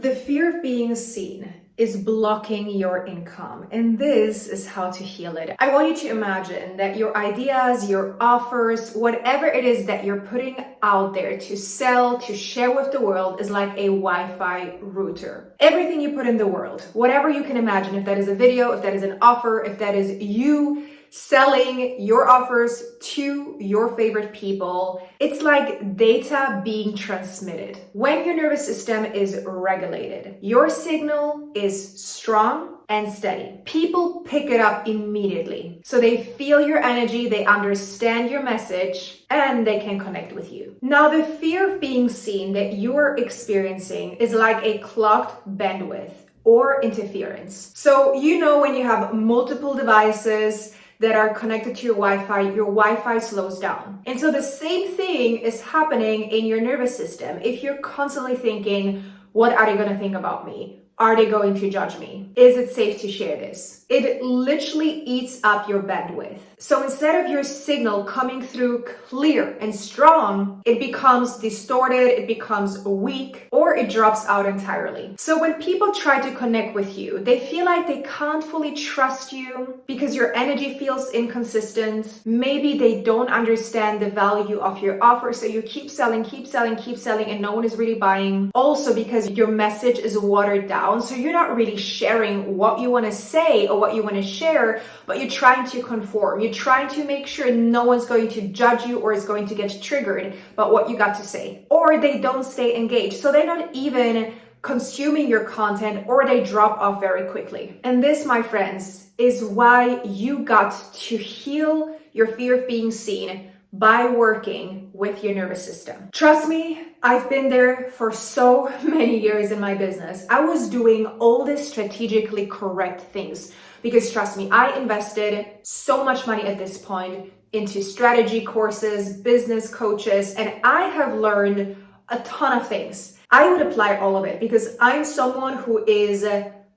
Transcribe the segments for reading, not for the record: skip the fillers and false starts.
The fear of being seen is blocking your income, and this is how to heal it. I want you to imagine that your ideas, your offers, whatever it is that you're putting out there to sell, to share with the world is like a Wi-Fi router. Everything you put in the world, whatever you can imagine, if that is a video, if that is an offer, if that is you selling your offers to your favorite people, it's like data being transmitted. When your nervous system is regulated, your signal is strong and steady. People pick it up immediately. So they feel your energy, they understand your message, and they can connect with you. Now, the fear of being seen that you're experiencing is like a clogged bandwidth or interference. So you know when you have multiple devices that are connected to your Wi-Fi slows down. And so the same thing is happening in your nervous system. If you're constantly thinking, what are they going to think about me? Are they going to judge me? Is it safe to share this? It literally eats up your bandwidth. So instead of your signal coming through clear and strong, it becomes distorted, it becomes weak, or it drops out entirely. So when people try to connect with you, they feel like they can't fully trust you because your energy feels inconsistent. Maybe they don't understand the value of your offer, so you keep selling, and no one is really buying. Also because your message is watered down, so you're not really sharing what you want to say or what you want to share, but you're trying to conform. You're trying to make sure no one's going to judge you or is going to get triggered by what you got to say. Or they don't stay engaged, so they're not even consuming your content, or they drop off very quickly. And this, my friends, is why you got to heal your fear of being seen by working with your nervous system. Trust me, I've been there for so many years in my business. I was doing all these strategically correct things because trust me, I invested so much money at this point into strategy courses, business coaches, and I have learned a ton of things. I would apply all of it because I'm someone who is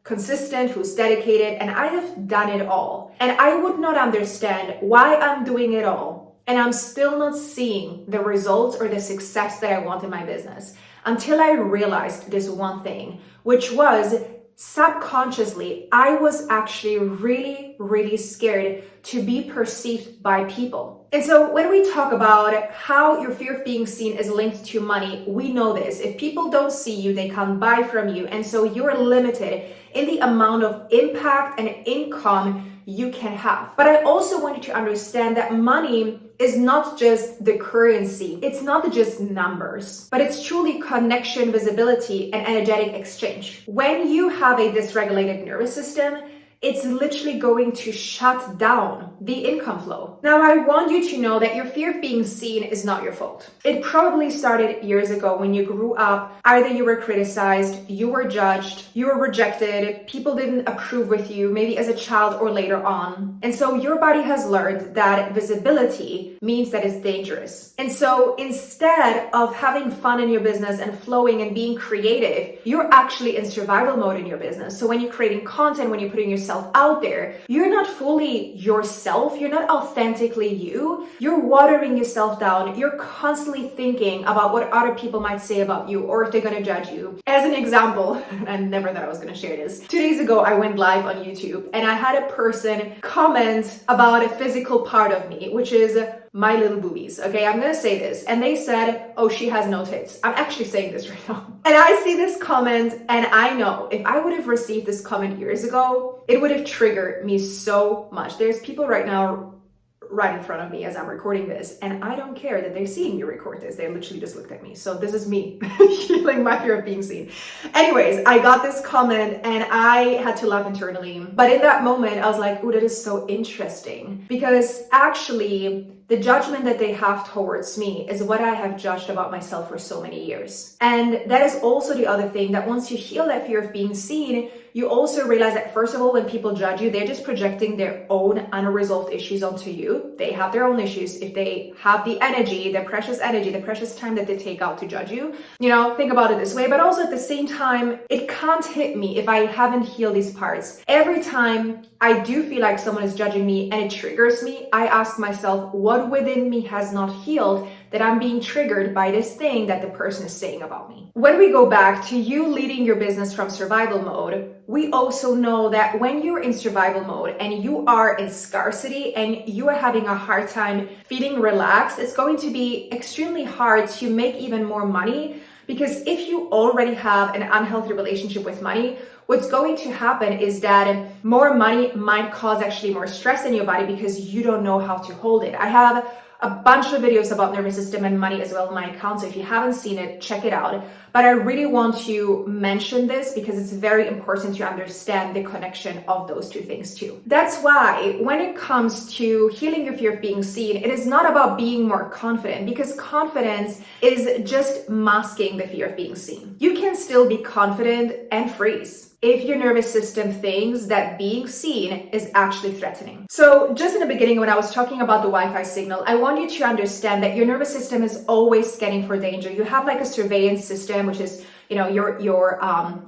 consistent, who's dedicated, and I have done it all. And I would not understand why I'm doing it all and I'm still not seeing the results or the success that I want in my business until I realized this one thing, which was subconsciously, I was actually really scared to be perceived by people. And so when we talk about how your fear of being seen is linked to money, we know this. If people don't see you, they can't buy from you. And so you're limited in the amount of impact and income you can have. But I also want you to understand that money is not just the currency. It's not just numbers, but it's truly connection, visibility, and energetic exchange. When you have a dysregulated nervous system, it's literally going to shut down the income flow. Now, I want you to know that your fear of being seen is not your fault. It probably started years ago when you grew up. Either you were criticized, you were judged, you were rejected, people didn't approve with you, maybe as a child or later on. And so your body has learned that visibility means that it's dangerous. And so instead of having fun in your business and flowing and being creative, you're actually in survival mode in your business. So when you're creating content, when you're putting yourself out there, you're not fully yourself, you're not authentically you, you're watering yourself down, you're constantly thinking about what other people might say about you or if they're going to judge you. As an example, I never thought I was going to share this. 2 days ago, I went live on YouTube and I had a person comment about a physical part of me, which is my little boobies. Okay, I'm gonna say this. And they said, oh, she has no tits. I'm actually saying this right now. And I see this comment and I know if I would have received this comment years ago, it would have triggered me so much. There's people right now right in front of me as I'm recording this, and I don't care that they're seeing me record this. They literally just looked at me. So this is me healing my fear of being seen. Anyways, I got this comment and I had to laugh internally. But in that moment, I was like, oh, that is so interesting, because actually the judgment that they have towards me is what I have judged about myself for so many years. And that is also the other thing, that once you heal that fear of being seen, you also realize that first of all, when people judge you, they're just projecting their own unresolved issues onto you. They have their own issues. If they have the energy, the precious time that they take out to judge you, think about it this way. But also at the same time, it can't hit me if I haven't healed these parts. Every time I do feel like someone is judging me and it triggers me, I ask myself, what within me has not healed that I'm being triggered by this thing that the person is saying about me. When we go back to you leading your business from survival mode, we also know that when you're in survival mode and you are in scarcity and you are having a hard time feeling relaxed, it's going to be extremely hard to make even more money, because if you already have an unhealthy relationship with money, what's going to happen is that more money might cause actually more stress in your body because you don't know how to hold it. I have a bunch of videos about nervous system and money as well on my account, so if you haven't seen it, check it out. But I really want to mention this because it's very important to understand the connection of those two things too. That's why when it comes to healing your fear of being seen, it is not about being more confident, because confidence is just masking the fear of being seen. You can still be confident and freeze if your nervous system thinks that being seen is actually threatening. So just in the beginning, when I was talking about the Wi-Fi signal, I want you to understand that your nervous system is always scanning for danger. You have like a surveillance system, which is, your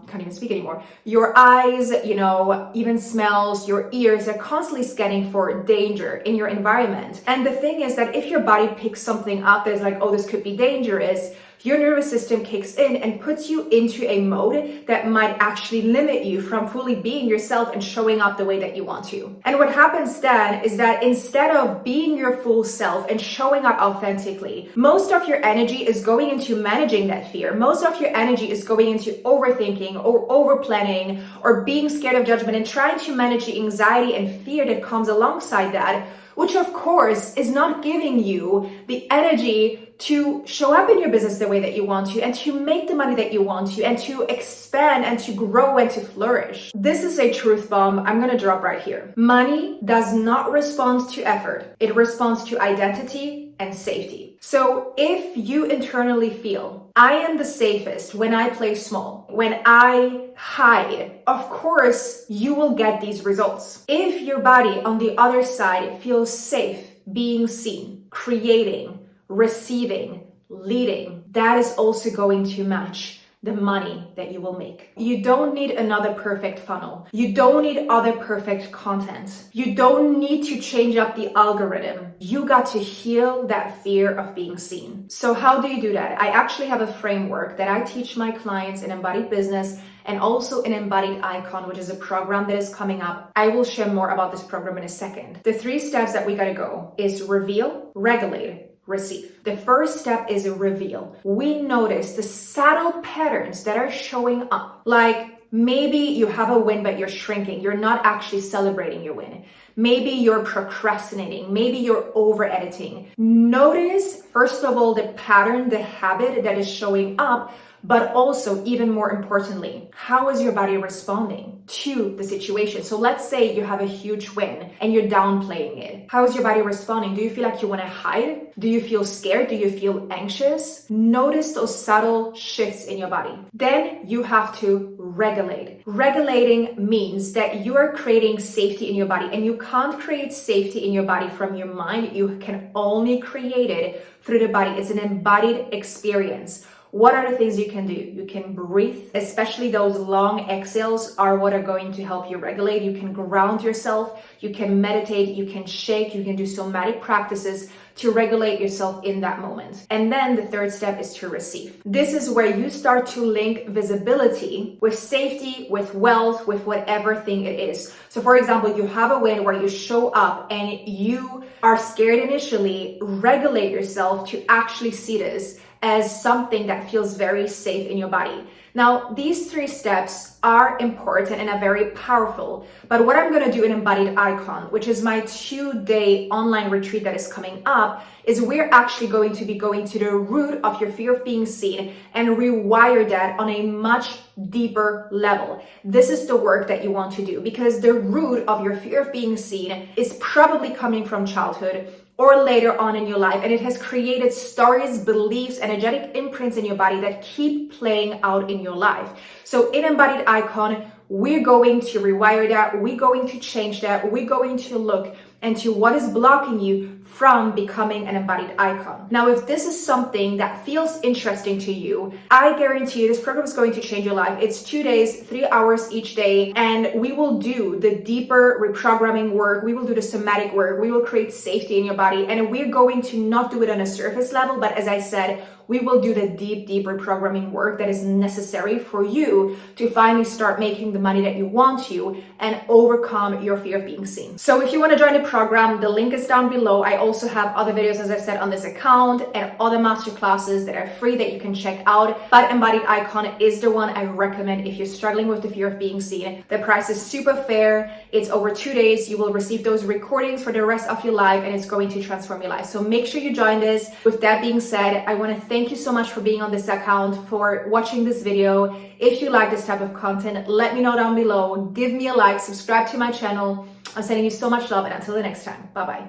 can't even speak anymore. Your eyes, even smells, your ears are constantly scanning for danger in your environment. And the thing is that if your body picks something up that's like, oh, this could be dangerous, your nervous system kicks in and puts you into a mode that might actually limit you from fully being yourself and showing up the way that you want to. And what happens then is that instead of being your full self and showing up authentically, most of your energy is going into managing that fear. Most of your energy is going into overthinking or over planning or being scared of judgment and trying to manage the anxiety and fear that comes alongside that, which of course is not giving you the energy to show up in your business the way that you want to, and to make the money that you want to, and to expand and to grow and to flourish. This is a truth bomb I'm gonna drop right here. Money does not respond to effort. It responds to identity and safety. So if you internally feel, I am the safest when I play small, when I hide, of course, you will get these results. If your body on the other side feels safe being seen, creating, receiving, leading, that is also going to match the money that you will make. You don't need another perfect funnel. You don't need other perfect content. You don't need to change up the algorithm. You got to heal that fear of being seen. So how do you do that? I actually have a framework that I teach my clients in Embodied Business and also in Embodied Icon, which is a program that is coming up. I will share more about this program in a second. The 3 steps that we gotta go is reveal, regulate, receive. The first step is a reveal. We notice the subtle patterns that are showing up. Like maybe you have a win, but you're shrinking. You're not actually celebrating your win. Maybe you're procrastinating. Maybe you're over editing. Notice, first of all, the pattern, the habit that is showing up, but also, even more importantly, how is your body responding to the situation? So let's say you have a huge win and you're downplaying it. How is your body responding? Do you feel like you want to hide? Do you feel scared? Do you feel anxious? Notice those subtle shifts in your body. Then you have to regulate. Regulating means that you are creating safety in your body, and you can't create safety in your body from your mind. You can only create it through the body. It's an embodied experience. What are the things you can do? You can breathe, especially those long exhales are what are going to help you regulate. You can ground yourself, you can meditate, you can shake, you can do somatic practices to regulate yourself in that moment. And then the third step is to receive. This is where you start to link visibility with safety, with wealth, with whatever thing it is. So for example, you have a win where you show up and you are scared initially. Regulate yourself to actually see this as something that feels very safe in your body. Now, these 3 steps are important and are very powerful, but what I'm gonna do in Embodied Icon, which is my 2-day online retreat that is coming up, is we're actually going to be going to the root of your fear of being seen and rewire that on a much deeper level. This is the work that you want to do, because the root of your fear of being seen is probably coming from childhood or later on in your life, and it has created stories, beliefs, energetic imprints in your body that keep playing out in your life. So in Embodied Icon, we're going to rewire that, we're going to change that, we're going to look into what is blocking you from becoming an embodied icon. Now, if this is something that feels interesting to you, I guarantee you this program is going to change your life. It's 2 days, 3 hours each day, and we will do the deeper reprogramming work. We will do the somatic work. We will create safety in your body, and we're going to not do it on a surface level, but as I said, we will do the deep reprogramming work that is necessary for you to finally start making the money that you want to and overcome your fear of being seen. So if you want to join the program, the link is down below. I also have other videos, as I said, on this account and other masterclasses that are free that you can check out. But Embodied Icon is the one I recommend if you're struggling with the fear of being seen. The price is super fair. It's over 2 days. You will receive those recordings for the rest of your life, and it's going to transform your life. So make sure you join this. With that being said, I want to thank you so much for being on this account, for watching this video. If you like this type of content, let me know down below. Give me a like, subscribe to my channel. I'm sending you so much love, and until the next time, bye-bye.